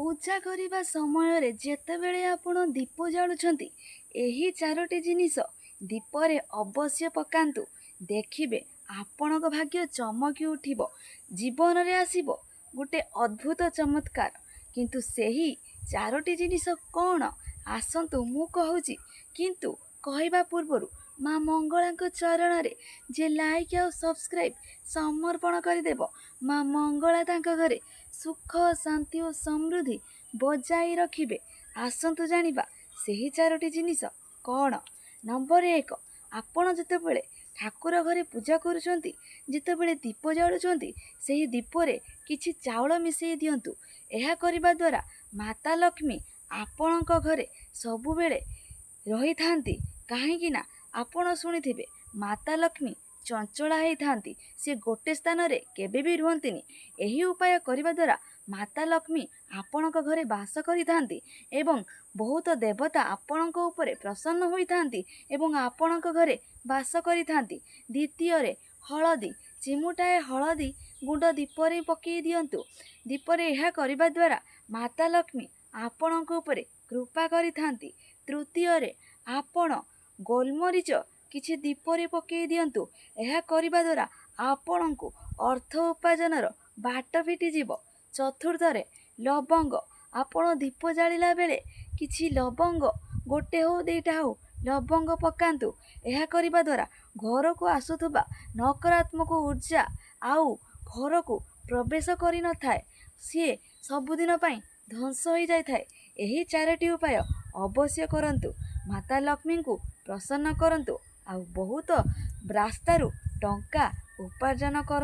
पूजा करने समय जेतेबेले आपण दीप जालुछंती एही चारोटी जिनिस दीपरे अवश्य पकांतु। देखिबे आपणक भाग्य चमकी उठिबो। जीवन रे आसीबो गोटे अद्भुत चमत्कार। किंतु सेही चारोटी जिनिस कौन आसंतु मु कहूची। किंतु कहवा पूर्वरु माँ मंगला चरण रे जे लाइक आ सब्सक्राइब समर्पण करदेव माँ मंगला तांका घरे सुख शांति और समृद्धि बजाई रखिबे। आसंतु जानिबा सेही चारोटी जिनिस कौन। नंबर 1, आपण जेतेबेले ठाकुर घरे पूजा करुचंती जेतेबेले दीप जालुचंती सेही दीपरे किछि चाउल मिसेई दियंतु। एहा करिबा द्वारा माता लक्ष्मी आपणक घरे सबुबेले रही थांती। काहेकि ना आपण शुणिथिबे माता लक्ष्मी चंचला होई थांती, से गोटे स्थान रे केबे भी रुहंतिनी। एही उपाय करिबा द्वारा माता लक्ष्मी आपणक घरे वास करि थांती एवं बहुत देवता आपणक उपरे प्रसन्न होई थांती एवं आपणक घरे वास करि थांती। द्वितीय रे हळदी चिमुटाए हळदी गुंड दीपरे पकई दियंतु। दीपरे एहा करिबा द्वारा माता लक्ष्मी आपणक उपरे कृपा करि थांती। तृतीय रे आपण गोलमरीच किछि दीपरे पकई दियंतु। एहा करिबा द्वारा आपणकु अर्थ उपार्जनर बाट फिटी जीवो। चतुर्थ रे लवंग आपण दीप जालिला बेले किछि लवंग गोटे हो देटा हो लवंग पकांतु। एहा करिबा द्वारा घर को आसुथुबा नकारात्मक ऊर्जा आउ घर को प्रवेश करि न थाए, सी सबुदिन पई ध्वंस हो जाय थाए। एही चारोटी उपाय अवश्य करंतु। माता लक्ष्मी को प्रसन्न करंतु आउ बहुत रास्तारू टंका उपार्जन करंतु।